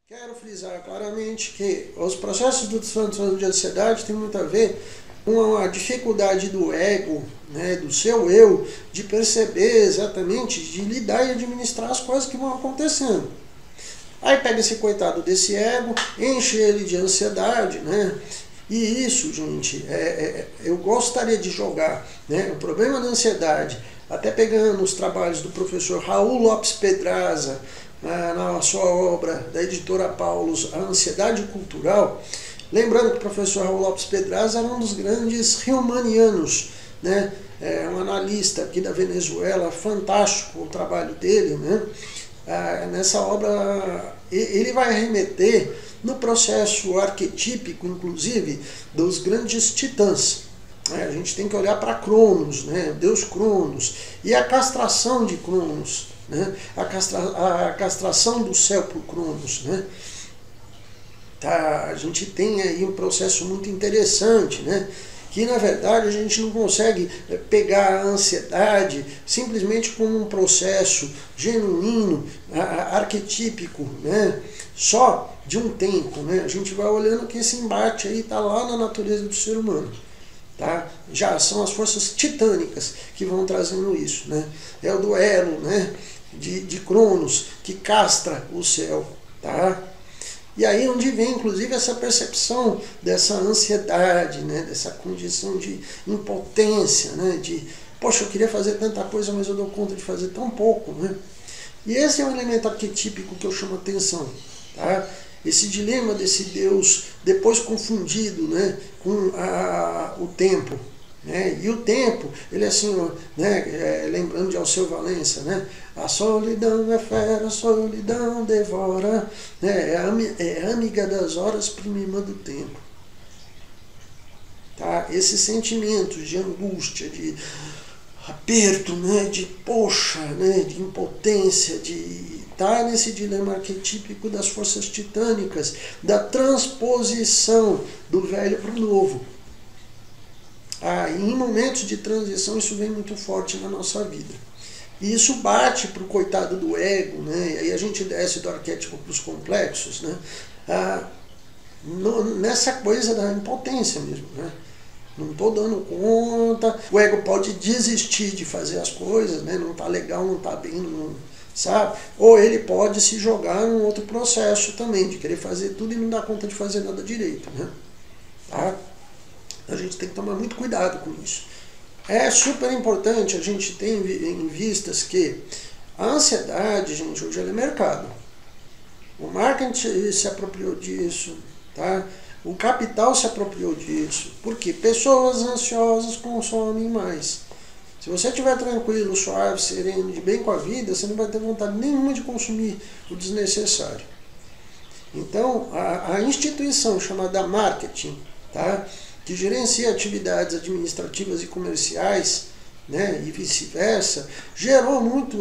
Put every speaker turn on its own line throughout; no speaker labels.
Quero frisar claramente que os processos do transtorno de ansiedade têm muito a ver com a dificuldade do ego, né, do seu eu, de perceber exatamente, de lidar e administrar as coisas que vão acontecendo. Aí pega esse coitado desse ego, enche ele de ansiedade, né? E isso, gente, eu gostaria de jogar, né, o problema da ansiedade, até pegando os trabalhos do professor Raul Lopes Pedraza, na sua obra da editora Paulus, A Ansiedade Cultural. Lembrando que o professor Raul Lopes Pedraza era um dos grandes riomanianos, né? Um analista aqui da Venezuela, fantástico o trabalho dele, né? Nessa obra ele vai remeter no processo arquetípico, inclusive, dos grandes titãs. A gente tem que olhar para Cronos, né? Deus Cronos, e a castração de Cronos, né? A castração do céu por Cronos, né? Tá, a gente tem aí um processo muito interessante, né? Que na verdade a gente não consegue pegar a ansiedade simplesmente como um processo genuíno, arquetípico, né? Só de um tempo, né? A gente vai olhando que esse embate aí está lá na natureza do ser humano. Tá? Já são as forças titânicas que vão trazendo isso, né? É o duelo, né, de Cronos que castra o céu, tá? E aí onde vem inclusive essa percepção dessa ansiedade, né, dessa condição de impotência, né, de poxa, eu queria fazer tanta coisa, mas eu dou conta de fazer tão pouco, né? E esse é um elemento arquetípico que eu chamo a atenção, tá? Esse dilema desse Deus depois confundido, né, com o tempo. Né? E o tempo, ele é assim, né, lembrando de Alceu Valença, né? A solidão é fera, a solidão devora, né? É amiga das horas, prima irmã do tempo. Tá? Esses sentimentos de angústia, de aperto, né, de poxa, né, de impotência, de estar nesse dilema arquetípico das forças titânicas, da transposição do velho para o novo. E em momentos de transição isso vem muito forte na nossa vida. E isso bate para o coitado do ego, né, e aí a gente desce do arquétipo para os complexos, né, nessa coisa da impotência mesmo, né? Não estou dando conta, o ego pode desistir de fazer as coisas, né? Não está legal, não está bem, não, sabe? Ou ele pode se jogar num outro processo também, de querer fazer tudo e não dar conta de fazer nada direito, né? Tá? A gente tem que tomar muito cuidado com isso. É super importante a gente ter em vistas que a ansiedade, gente, hoje ela é mercado. O marketing se apropriou disso, tá? O capital se apropriou disso, porque pessoas ansiosas consomem mais. Se você estiver tranquilo, suave, sereno, de bem com a vida, você não vai ter vontade nenhuma de consumir o desnecessário. Então, a instituição chamada marketing, tá, que gerencia atividades administrativas e comerciais, né, e vice-versa, gerou muito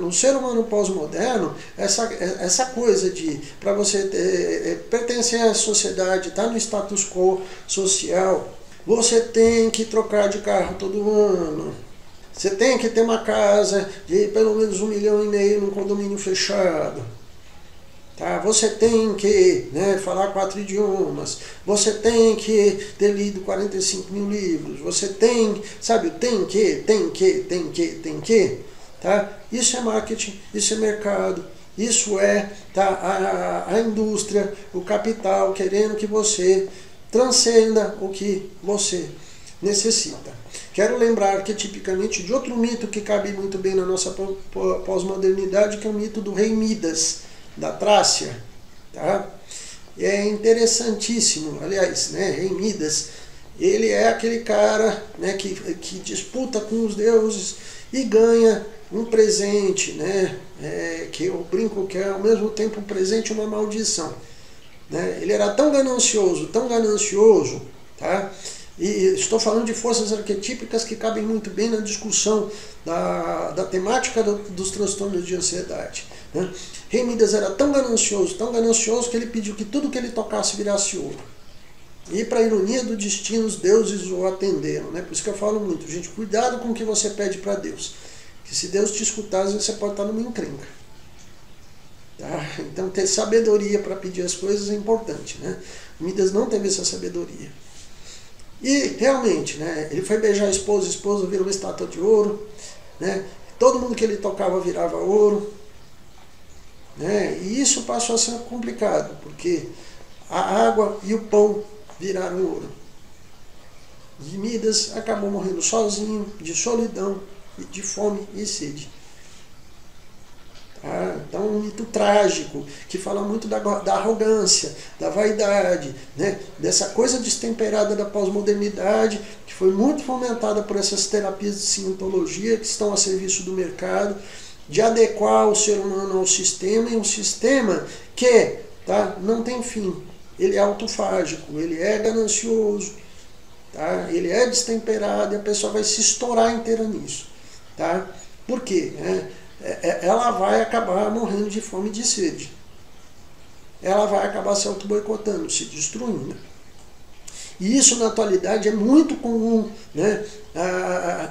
no ser humano pós-moderno essa coisa de, para você pertencer à sociedade, estar no status quo social, você tem que trocar de carro todo ano, você tem que ter uma casa de pelo menos 1,5 milhão num condomínio fechado. Tá? Você tem que, né, falar 4 idiomas, você tem que ter lido 45 mil livros, você tem, sabe, tem que, tá? Isso é marketing, isso é mercado, isso é, tá, a indústria, o capital querendo que você transcenda o que você necessita. Quero lembrar que tipicamente de outro mito que cabe muito bem na nossa pós-modernidade, que é o mito do rei Midas, da Trácia, tá? É interessantíssimo, aliás, né, rei Midas, ele é aquele cara, né, que disputa com os deuses e ganha um presente, né, que eu brinco que é ao mesmo tempo um presente e uma maldição, né? Ele era tão ganancioso, tá? E estou falando de forças arquetípicas que cabem muito bem na discussão da temática dos transtornos de ansiedade. Né? Rei Midas era tão ganancioso que ele pediu que tudo que ele tocasse virasse ouro. E para a ironia do destino, os deuses o atenderam. Né? Por isso que eu falo muito, gente, cuidado com o que você pede para Deus. Que se Deus te escutar, às vezes você pode estar numa encrenca. Tá? Então ter sabedoria para pedir as coisas é importante, né? Midas não teve essa sabedoria. E realmente, né, ele foi beijar a esposa virou uma estátua de ouro, né? Todo mundo que ele tocava virava ouro, né? E isso passou a ser complicado, porque a água e o pão viraram ouro. E Midas acabou morrendo sozinho, de solidão, de fome e sede. Então, um mito trágico, que fala muito da arrogância, da vaidade, né? Dessa coisa destemperada da pós-modernidade, que foi muito fomentada por essas terapias de cientologia que estão a serviço do mercado, de adequar o ser humano ao sistema, e um sistema que, tá, não tem fim. Ele é autofágico, ele é ganancioso, tá? Ele é destemperado e a pessoa vai se estourar inteira nisso. Tá? Por quê? Ela vai acabar morrendo de fome e de sede. Ela vai acabar se auto-boicotando, se destruindo. E isso na atualidade é muito comum, né,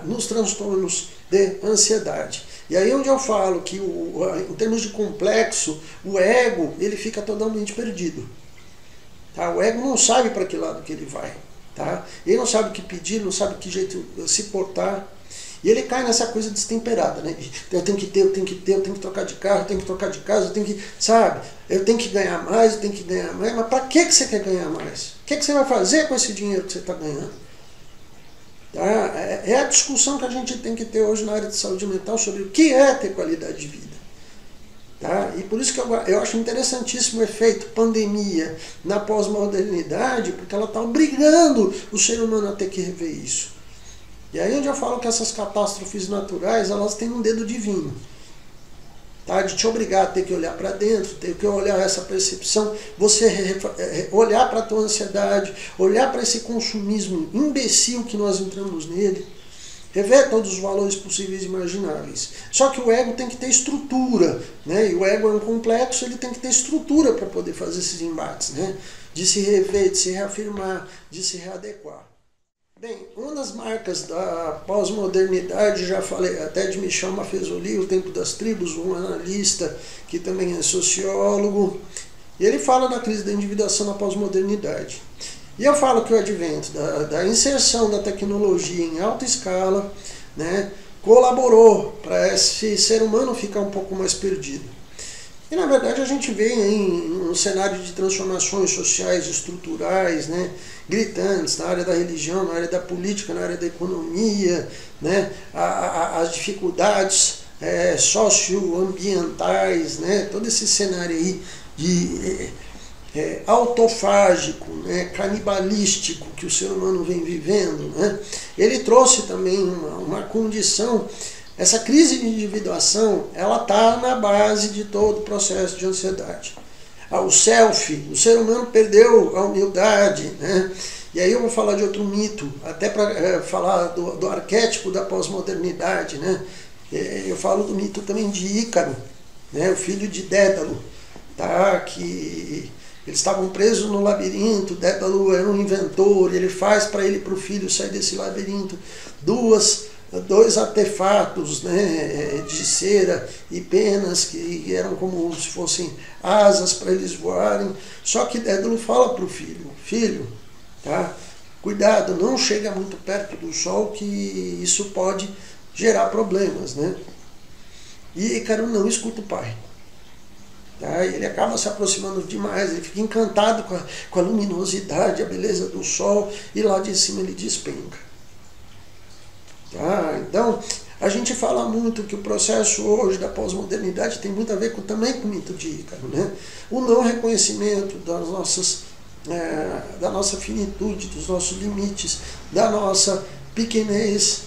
nos transtornos de ansiedade. E aí onde eu falo que em termos de complexo, o ego ele fica totalmente perdido. Tá? O ego não sabe para que lado que ele vai. Tá? Ele não sabe o que pedir, não sabe que jeito se portar. E ele cai nessa coisa destemperada, né? Eu tenho que ter, eu tenho que trocar de carro, eu tenho que trocar de casa, eu tenho que, sabe? Eu tenho que ganhar mais, eu tenho que ganhar mais. Mas para que você quer ganhar mais? O que você vai fazer com esse dinheiro que você está ganhando? Tá? É a discussão que a gente tem que ter hoje na área de saúde mental sobre o que é ter qualidade de vida. Tá? E por isso que eu acho interessantíssimo o efeito pandemia na pós-modernidade, porque ela está obrigando o ser humano a ter que rever isso. E aí onde eu falo que essas catástrofes naturais, elas têm um dedo divino. Tá? De te obrigar a ter que olhar para dentro, ter que olhar essa percepção, você olhar para a tua ansiedade, olhar para esse consumismo imbecil que nós entramos nele, rever todos os valores possíveis e imagináveis. Só que o ego tem que ter estrutura, né? E o ego é um complexo, ele tem que ter estrutura para poder fazer esses embates, né? De se rever, de se reafirmar, de se readequar. Bem, uma das marcas da pós-modernidade, já falei até de Michel Maffezoli, O Tempo das Tribos, um analista que também é sociólogo, e ele fala da crise da individuação na pós-modernidade. E eu falo que o advento da inserção da tecnologia em alta escala, né, colaborou para esse ser humano ficar um pouco mais perdido. E na verdade a gente vê em um cenário de transformações sociais, estruturais, né, gritantes na área da religião, na área da política, na área da economia, né, as dificuldades socioambientais, né, todo esse cenário aí de autofágico, né, canibalístico que o ser humano vem vivendo, né, ele trouxe também uma condição. Essa crise de individuação, ela está na base de todo o processo de ansiedade. O self, o ser humano perdeu a humildade, né? E aí eu vou falar de outro mito, até para falar do arquétipo da pós-modernidade, né? Eu falo do mito também de Ícaro, né? O filho de Dédalo, tá? Que eles estavam presos no labirinto, Dédalo era um inventor, ele faz para ele e para o filho sair desse labirinto dois artefatos, né, de cera e penas que eram como se fossem asas para eles voarem. Só que Dédalo fala para o filho, filho, tá, cuidado, não chega muito perto do sol que isso pode gerar problemas, né? E Ícaro não escuta o pai. Tá? Ele acaba se aproximando demais, ele fica encantado com a luminosidade, a beleza do sol, e lá de cima ele despenca. Tá? Então, a gente fala muito que o processo hoje da pós-modernidade tem muito a ver também com o mito de Ícaro, né? O não reconhecimento da nossa finitude, dos nossos limites, da nossa pequenez.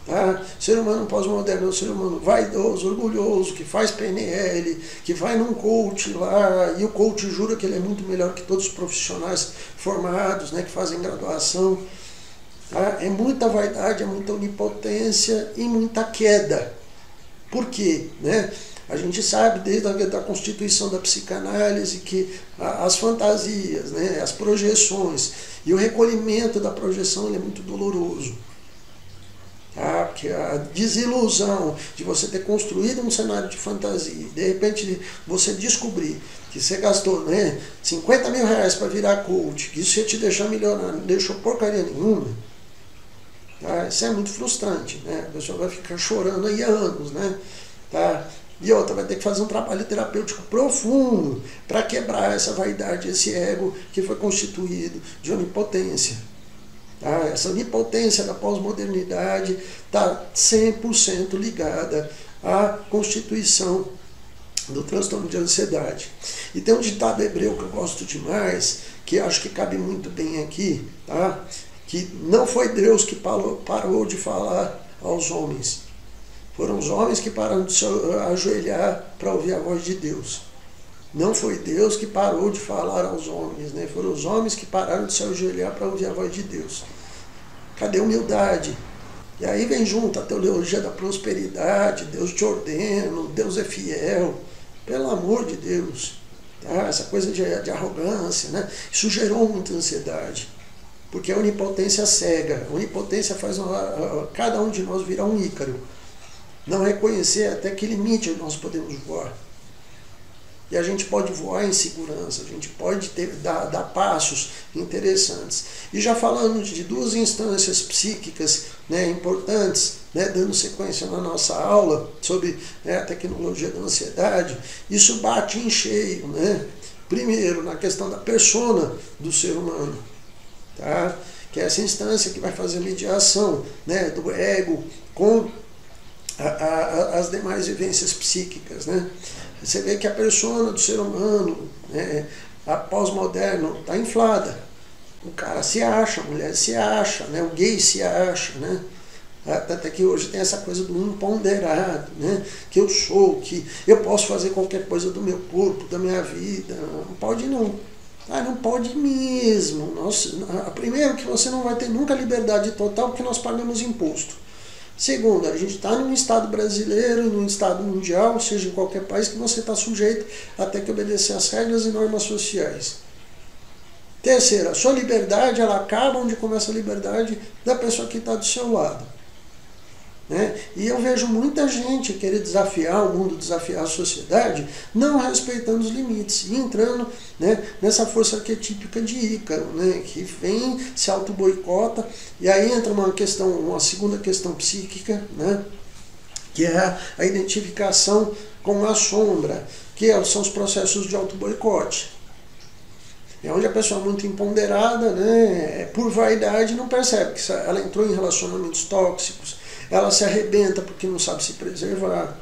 Tá? O ser humano pós-moderno é um ser humano vaidoso, orgulhoso, que faz PNL, que vai num coach lá, e o coach jura que ele é muito melhor que todos os profissionais formados, né, que fazem graduação. Tá? É muita vaidade, é muita onipotência e muita queda. Por quê? Né? A gente sabe desde a constituição da psicanálise que as fantasias, né, as projeções e o recolhimento da projeção ele é muito doloroso. Tá? baque, a desilusão de você ter construído um cenário de fantasia e de repente você descobrir que você gastou, né, 50 mil reais para virar coach, que isso ia te deixar milionário, não deixou porcaria nenhuma, tá? Isso é muito frustrante, né? A pessoa vai ficar chorando aí há anos, né? Tá? E outra, vai ter que fazer um trabalho terapêutico profundo para quebrar essa vaidade, esse ego que foi constituído de onipotência. Tá? Essa onipotência da pós-modernidade está 100% ligada à constituição do transtorno de ansiedade. E tem um ditado hebreu que eu gosto demais, que acho que cabe muito bem aqui, tá? Que não foi Deus que parou de falar aos homens. Foram os homens que pararam de se ajoelhar para ouvir a voz de Deus. Não foi Deus que parou de falar aos homens, né? Foram os homens que pararam de se ajoelhar para ouvir a voz de Deus. Cadê a humildade? E aí vem junto a teologia da prosperidade, Deus te ordena, Deus é fiel. Pelo amor de Deus. Tá? Essa coisa de arrogância, né? Isso gerou muita ansiedade. Porque a onipotência cega. A onipotência faz cada um de nós virar um Ícaro. Não reconhecer até que limite nós podemos voar. E a gente pode voar em segurança, a gente pode dar passos interessantes. E já falando de duas instâncias psíquicas, né, importantes, né, dando sequência na nossa aula sobre, né, a tecnologia da ansiedade, isso bate em cheio, né? Primeiro, na questão da persona do ser humano, tá? Que é essa instância que vai fazer mediação, né, do ego com as demais vivências psíquicas, né? Você vê que a persona do ser humano, né, a pós-moderno, está inflada. O cara se acha, a mulher se acha, né, o gay se acha, né? Até que hoje tem essa coisa do imponderado, né? Que eu sou, que eu posso fazer qualquer coisa do meu corpo, da minha vida. Não pode não. Não pode mesmo. Primeiro que você não vai ter nunca liberdade total porque nós pagamos imposto. Segundo, a gente está num estado brasileiro, num estado mundial, ou seja, em qualquer país que você está sujeito a ter que obedecer às regras e normas sociais. Terceiro, a sua liberdade ela acaba onde começa a liberdade da pessoa que está do seu lado. Né? E eu vejo muita gente querer desafiar o mundo, desafiar a sociedade, não respeitando os limites e entrando, né, nessa força arquetípica de Ícaro, né, que vem, se auto-boicota, e aí entra uma segunda questão psíquica, né, que é a identificação com a sombra, que são os processos de auto-boicote. É onde a pessoa é muito empoderada, né, por vaidade, não percebe que ela entrou em relacionamentos tóxicos, ela se arrebenta porque não sabe se preservar.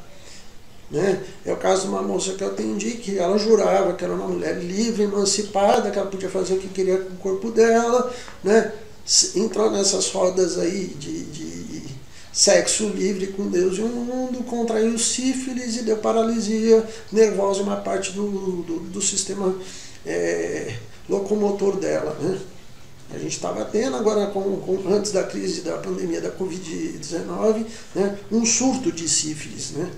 Né? É o caso de uma moça que eu atendi, que ela jurava que era uma mulher livre, emancipada, que ela podia fazer o que queria com o corpo dela, né? Entrou nessas rodas aí de sexo livre com Deus e o mundo, contraiu sífilis e deu paralisia nervosa em uma parte do sistema locomotor dela. Né? A gente estava tendo agora, antes da crise da pandemia da Covid-19, né, um surto de sífilis. Né?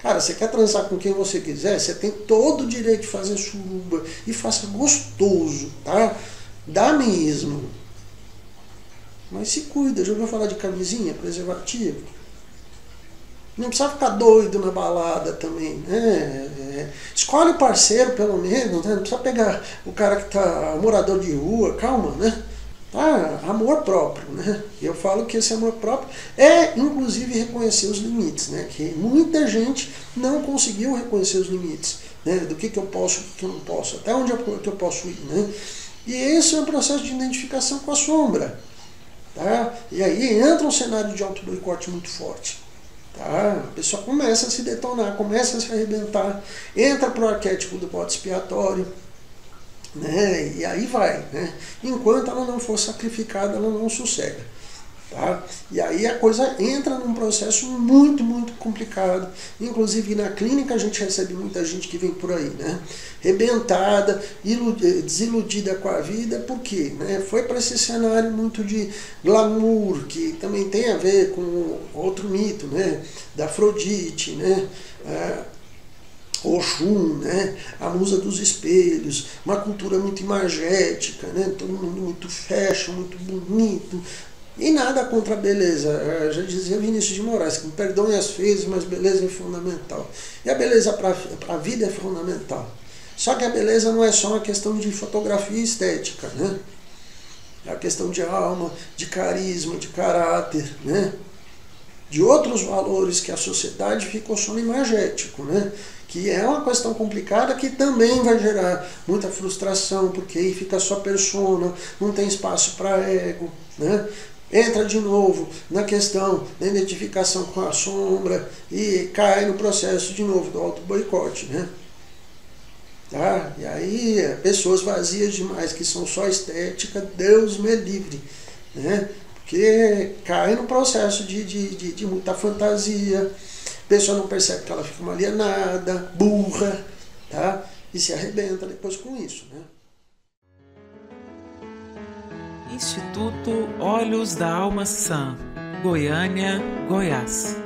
Cara, você quer transar com quem você quiser, você tem todo o direito de fazer suruba e faça gostoso, tá? Dá mesmo. Mas se cuida, já ouviu falar de camisinha, preservativo? Não precisa ficar doido na balada também, né? Escolhe o parceiro, pelo menos, né? Não precisa pegar o cara que tá morador de rua, calma, né? Tá? Amor próprio, né? Eu falo que esse amor próprio é, inclusive, reconhecer os limites, né? Que muita gente não conseguiu reconhecer os limites, né? Do que eu posso, o que eu não posso, até onde que eu posso ir, né? E esse é um processo de identificação com a sombra, tá? E aí entra um cenário de auto-boicote muito forte. Tá? A pessoa começa a se detonar, começa a se arrebentar, entra para o arquétipo do bode expiatório, né? E aí vai, né? Enquanto ela não for sacrificada, ela não sossega. Tá? E aí a coisa entra num processo muito, muito complicado. Inclusive na clínica a gente recebe muita gente que vem por aí, né? Rebentada, desiludida com a vida, por quê? Né? Foi para esse cenário muito de glamour, que também tem a ver com outro mito, né? Da Afrodite, né? Oxum, né? A musa dos espelhos, uma cultura muito imagética, né? Todo mundo muito fashion, muito bonito, E nada contra a beleza. Já dizia Vinícius de Moraes, que me perdoem as feias, mas beleza é fundamental. E a beleza para a vida é fundamental. Só que a beleza não é só uma questão de fotografia e estética, né? É uma questão de alma, de carisma, de caráter, né? De outros valores que a sociedade ficou só no imagético, né? Que é uma questão complicada que também vai gerar muita frustração, porque aí fica só persona, não tem espaço para ego, né? Entra de novo na questão da identificação com a sombra e cai no processo de novo do auto-boicote, né? Tá? E aí, pessoas vazias demais, que são só estética, Deus me livre, né? Porque cai no processo de muita fantasia, a pessoa não percebe que ela fica uma alienada, burra, tá? E se arrebenta depois com isso, né?
Instituto Olhos da Alma Sã, Goiânia, Goiás.